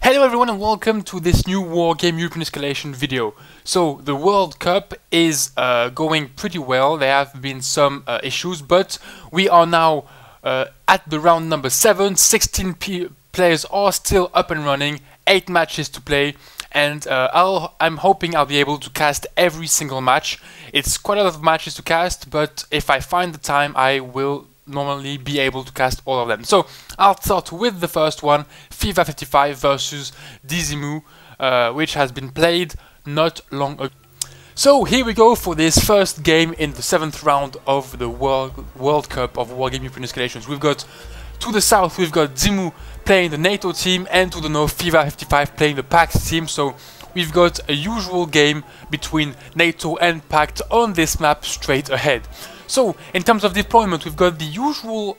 Hello everyone and welcome to this new Wargame European Escalation video. So the World Cup is going pretty well. There have been some issues, but we are now at the round number 7. 16 players are still up and running, 8 matches to play, and I'm hoping I'll be able to cast every single match. It's quite a lot of matches to cast, but if I find the time I will normally be able to cast all of them. So I'll start with the first one, FIFA 55 versus Dzimmu, which has been played not long ago. So here we go for this first game in the 7th round of the World Cup of Wargame European Escalations. We've got to the south, we've got Dzimmu playing the NATO team, and to the north, FIFA 55 playing the PACT team. So we've got a usual game between NATO and PACT on this map straight ahead. So, in terms of deployment, we've got the usual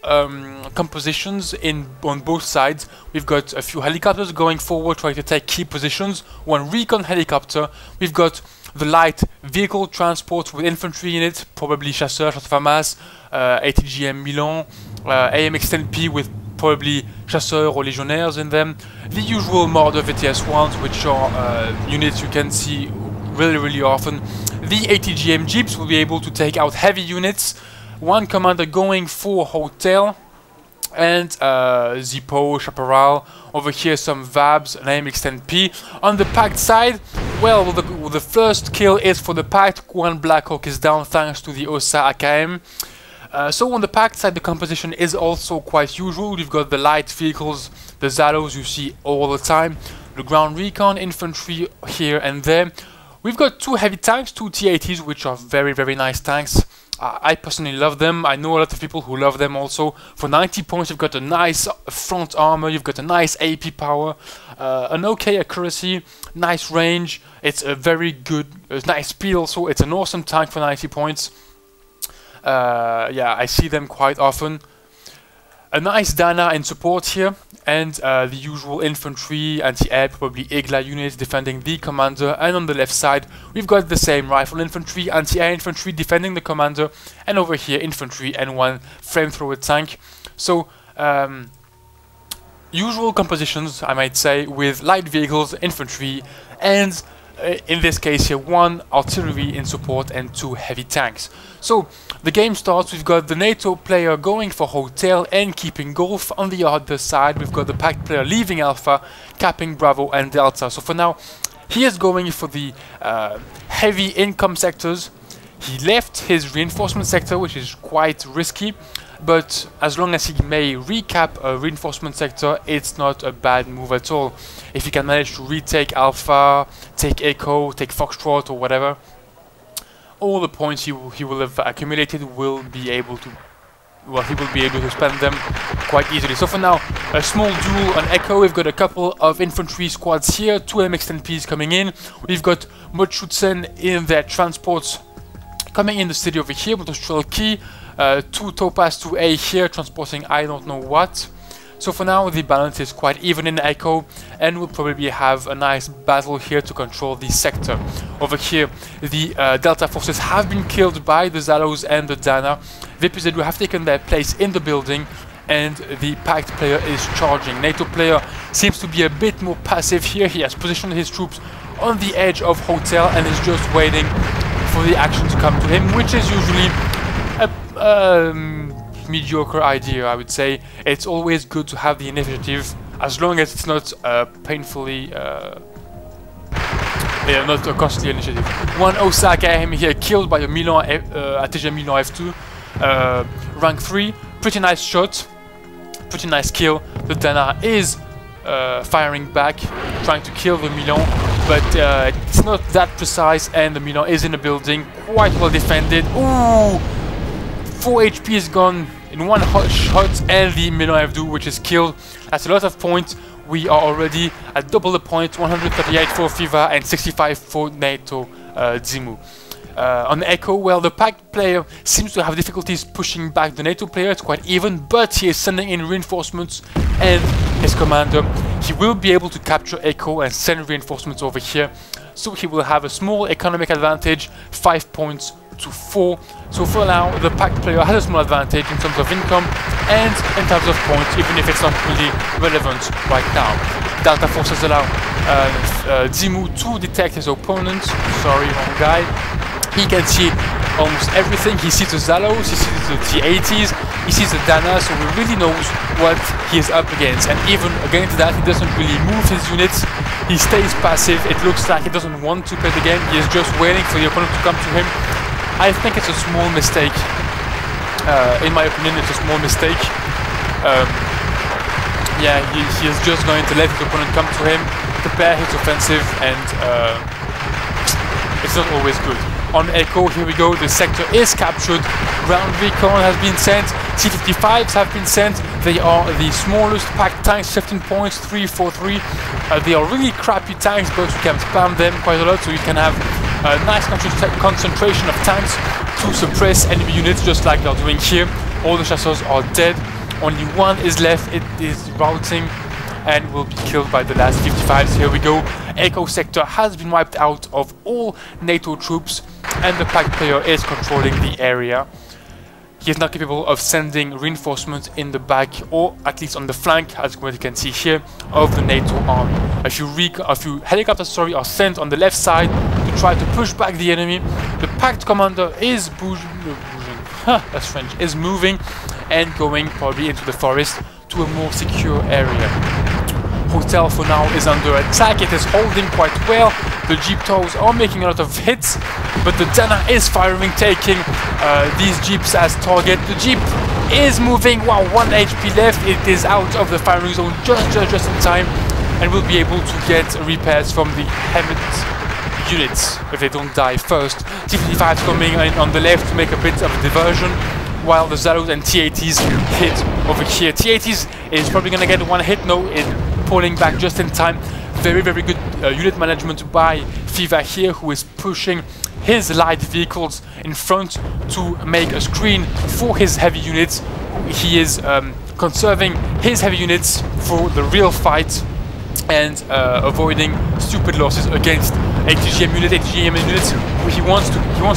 compositions on both sides. We've got a few helicopters going forward, trying to take key positions. One recon helicopter. We've got the light vehicle transport with infantry in it, probably chasseurs, chasseurs ATGM Milan, AMX-10P with probably chasseurs or legionnaires in them. The usual Marder VTS-1s, which are units you can see really often. The ATGM jeeps will be able to take out heavy units. One commander going for hotel, and Zippo, Chaparral. Over here some VABs, an AMX-10P. On the PACT side, well, the first kill is for the PACT. One Black Hawk is down thanks to the R.U.S.E AKM. So on the PACT side, the composition is also quite usual. We've got the light vehicles, the Zalos you see all the time, the ground recon, infantry here and there. We've got 2 heavy tanks, 2 T-80s, which are very nice tanks. I personally love them. I know a lot of people who love them also. For 90 points, you've got a nice front armor, you've got a nice AP power, an okay accuracy, nice range. It's a very good, nice speed also. It's an awesome tank for 90 points. Yeah, I see them quite often. A nice Dana in support here, and the usual infantry, anti-air, probably Igla units defending the commander. And on the left side, we've got the same rifle infantry, anti-air infantry defending the commander, and over here infantry and one flamethrower tank. So usual compositions, I might say, with light vehicles, infantry, and in this case here, 1 artillery in support and 2 heavy tanks. So the game starts. We've got the NATO player going for hotel and keeping Golf. On the other side, we've got the PACT player leaving Alpha, capping Bravo and Delta. So for now, he is going for the heavy income sectors. He left his reinforcement sector, which is quite risky, but as long as he may recap a reinforcement sector, it's not a bad move at all. If he can manage to retake Alpha, take Echo, take Foxtrot or whatever, all the points he will have accumulated will be able to, well, he will be able to spend them quite easily. So for now, a small duel on Echo. We've got a couple of infantry squads here, 2 MX-10Ps coming in. We've got Mochutsen in their transports coming in the city over here, Industrial Key, 2 Topaz 2A here, transporting I don't know what. So for now, the balance is quite even in Echo, and we'll probably have a nice battle here to control the sector. Over here, the Delta forces have been killed by the Zalos and the Dana. VPZU have taken their place in the building, and the PACT player is charging. NATO player seems to be a bit more passive here. He has positioned his troops on the edge of hotel and is just waiting for the action to come to him, which is usually a mediocre idea, I would say. It's always good to have the initiative, as long as it's not painfully, not a costly initiative. One Osaka AKM here killed by a Milan ATGM Milan F2, rank 3. Pretty nice shot, pretty nice kill. The Dana is firing back, trying to kill the Milan, but it's not that precise, and the Milan is in the building, quite well defended. Ooh! 4 HP is gone in one hot shot, and the Milan F2, which is killed. That's a lot of points. We are already at double the point, 138 for FIFA and 65 for NATO Dzimmu. On Echo, well, the PACT player seems to have difficulties pushing back the NATO player. It's quite even, but he is sending in reinforcements, and his commander, he will be able to capture Echo and send reinforcements over here. So he will have a small economic advantage, 5 points to 4. So for now, the PACT player has a small advantage in terms of income and in terms of points, even if it's not really relevant right now. Delta forces allow Dzimmu to detect his opponent. Sorry, wrong guy. He can see almost everything. He sees the Zalos, he sees the T80s, he sees the Dana, so he really knows what he is up against. And even against that, he doesn't really move his units. He stays passive. It looks like he doesn't want to play the game. He is just waiting for the opponent to come to him. I think it's a small mistake. In my opinion, it's a small mistake. Yeah, he is just going to let his opponent come to him, prepare his offensive, and it's not always good. On Echo, here we go, the sector is captured, ground recon has been sent, T-55s have been sent, they are the smallest PACT tanks, 15 points, 343. They are really crappy tanks, but you can spam them quite a lot, so you can have a nice concentration of tanks to suppress enemy units, just like they're doing here. All the chasseurs are dead, only one is left, it is routing and will be killed by the last 55s. Here we go, Echo sector has been wiped out of all NATO troops, and the PACT player is controlling the area. He is not capable of sending reinforcements in the back, or at least on the flank, as you can see here, of the NATO army. A few helicopters are sent on the left side to try to push back the enemy. The PACT commander is that's French, is moving and going probably into the forest to a more secure area. Hotel for now is under attack. It is holding quite well. The Jeep tows are making a lot of hits, but the Dana is firing, taking these Jeeps as target. The Jeep is moving. Wow, 1 HP left. It is out of the firing zone just in time, and will be able to get repairs from the Hammett units if they don't die first. T-55 coming in on the left to make a bit of a diversion, while the Zalos and T-80s hit over here. T-80s is probably gonna get one hit. No, pulling back just in time. Very good unit management by Fiva here, who is pushing his light vehicles in front to make a screen for his heavy units. He is conserving his heavy units for the real fight and avoiding stupid losses against ATGM units. He wants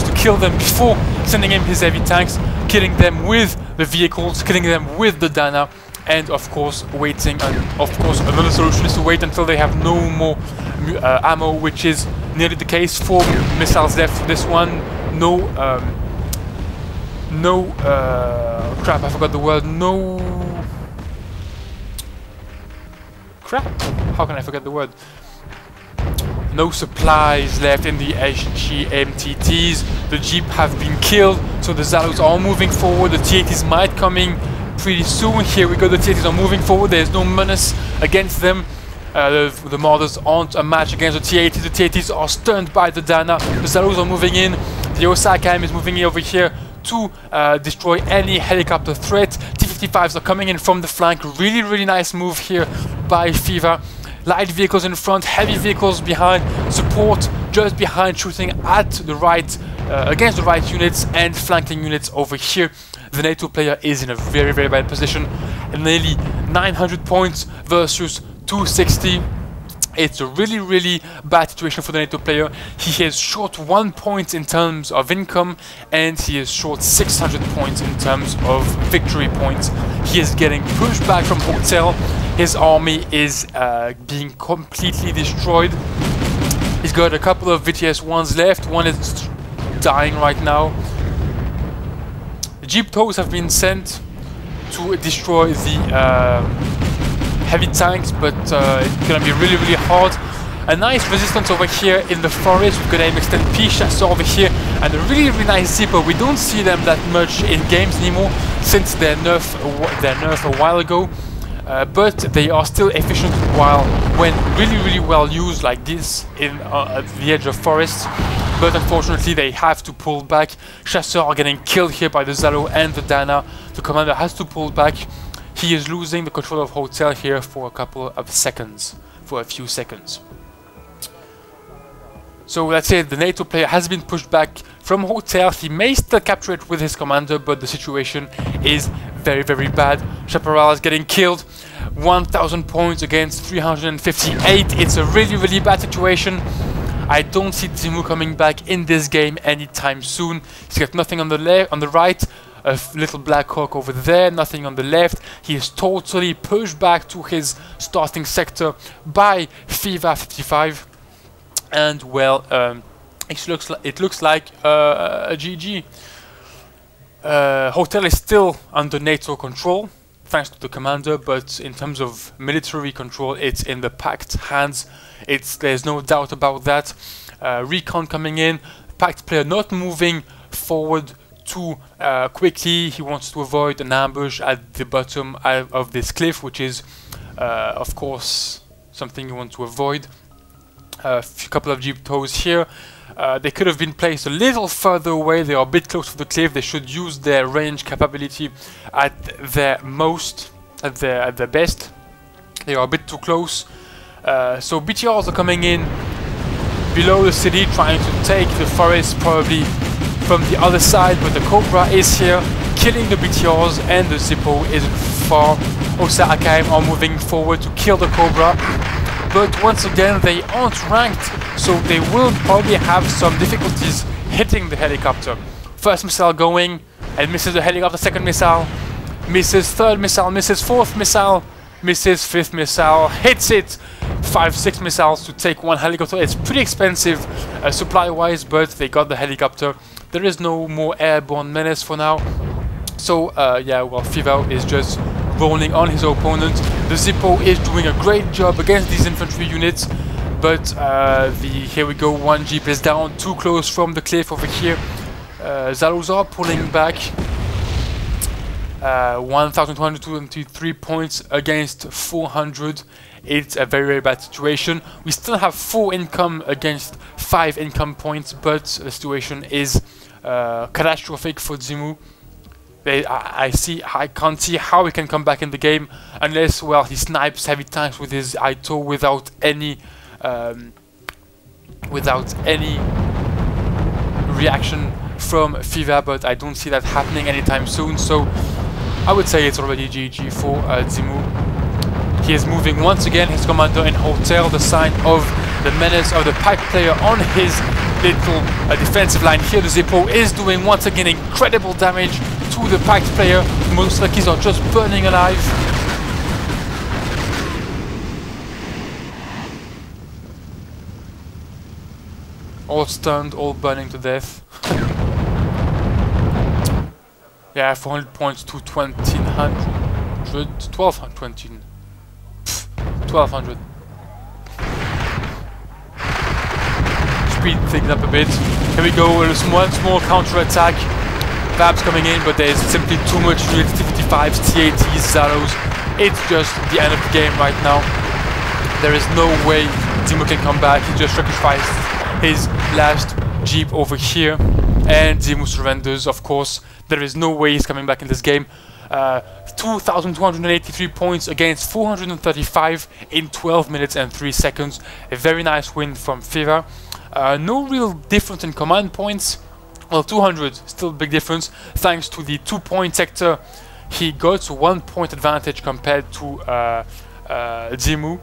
to kill them before sending him his heavy tanks, killing them with the vehicles, killing them with the Dana. And of course waiting, and of course another solution is to wait until they have no more ammo, which is nearly the case. 4 missiles left for this one. Crap, I forgot the word. Crap, how can I forget the word? No supplies left in the ENG MTTs. The Jeep have been killed, so the Zalos are moving forward. The T-80s might coming pretty soon. Here we go, the T-80s are moving forward. There's no menace against them. The Marders aren't a match against the T-80s. The T-80s are stunned by the Dana. The Zalos are moving in. The Osaka is moving over here to destroy any helicopter threat. T-55s are coming in from the flank. Really nice move here by Fiva. Light vehicles in front, heavy vehicles behind, support just behind, shooting at the right, against the right units, and flanking units over here. The NATO player is in a very bad position, and nearly 900 points versus 260. It's a really bad situation for the NATO player. He is short 1 point in terms of income, and he is short 600 points in terms of victory points. He is getting pushed back from Hotel. His army is being completely destroyed. He's got a couple of VTS-1s left. One is dying right now. Jeep tows have been sent to destroy the heavy tanks, but it's gonna be really hard. A nice resistance over here in the forest. We've got an extend P chasseur over here, and a really nice Zipper. We don't see them that much in games anymore since their nerf a while ago, but they are still efficient when really well used like this at the edge of forests. But unfortunately they have to pull back. Chasseurs are getting killed here by the Zalo and the Dana. The commander has to pull back. He is losing the control of Hotel here for a couple of seconds, for a few seconds. So let's say the NATO player has been pushed back from Hotel. He may still capture it with his commander, but the situation is very bad. Chaparral is getting killed. 1000 points against 358. It's a really bad situation. I don't see Dzimmu coming back in this game anytime soon. He's got nothing on the left, on the right. little Black Hawk over there, nothing on the left. He is totally pushed back to his starting sector by FIFA 55, and well, it looks like a GG. Hotel is still under NATO control, thanks to the commander, but in terms of military control, it's in the PACT hands. There's no doubt about that. Recon coming in, PACT player not moving forward too quickly. He wants to avoid an ambush at the bottom of this cliff, which is of course something you want to avoid. A couple of jeep tows here. They could have been placed a little further away. They are a bit close to the cliff. They should use their range capability at their most, at their best. They are a bit too close. So BTRs are coming in below the city, trying to take the forest probably from the other side, but the Cobra is here, killing the BTRs, and the Zippo isn't far. Osa AKM are moving forward to kill the Cobra, but once again they aren't ranked, so they will probably have some difficulties hitting the helicopter. First missile going, and misses the helicopter. Second missile, misses. Third missile, misses. Fourth missile, misses. Fifth missile, hits it. 5-6 missiles to take one helicopter. It's pretty expensive supply wise, but they got the helicopter. There is no more airborne menace for now. So yeah, well, FIFA is just rolling on his opponent. The Zippo is doing a great job against these infantry units, but here we go, one jeep is down, too close from the cliff over here. Zalos are pulling back. 1,223 points against 400. It's a very, very bad situation. We still have 4 income against 5 income points, but the situation is catastrophic for Dzimmu. I can't see how he can come back in the game unless, well, he snipes heavy tanks with his ITO without any reaction from FIFA, but I don't see that happening anytime soon. So I would say it's already GG for Dzimmu. He is moving once again, his commander in hotel, the sign of the menace of the PACT player on his little defensive line here. The Zippo is doing once again incredible damage to the PACT player. Most Luckies are just burning alive. All stunned, all burning to death. Yeah, 400 points to 1,200. 1,200. 1,200. Speed things up a bit. Here we go, one small counter-attack. Vabs coming in, but there's simply too much units. T-55s, T-80s, Zalos. It's just the end of the game right now. There is no way Dzimmu can come back. He just sacrificed his last jeep over here, and Dzimmu surrenders, of course. There is no way he's coming back in this game. 2,283 points against 435 in 12 minutes and 3 seconds. A very nice win from FIFA. No real difference in command points. Well, 200, still a big difference. Thanks to the 2-point sector, he got 1 point advantage compared to Dzimmu.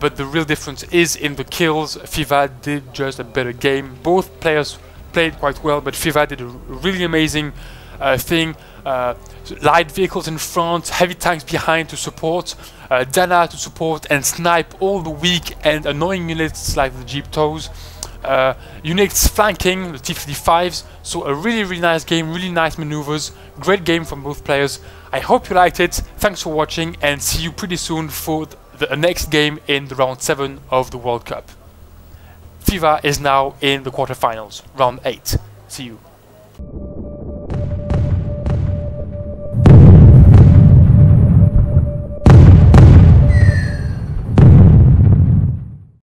But the real difference is in the kills. FIFA did just a better game. Both players played quite well, but FIFA did a really amazing thing. Light vehicles in front, heavy tanks behind to support, Dana to support and snipe all the weak and annoying units like the Jeep tows. Units flanking the T-55s. So a really, really nice game, really nice maneuvers. Great game from both players. I hope you liked it. Thanks for watching, and see you pretty soon for the next game in the round 7 of the World Cup. FIFA is now in the quarterfinals, round 8. See you.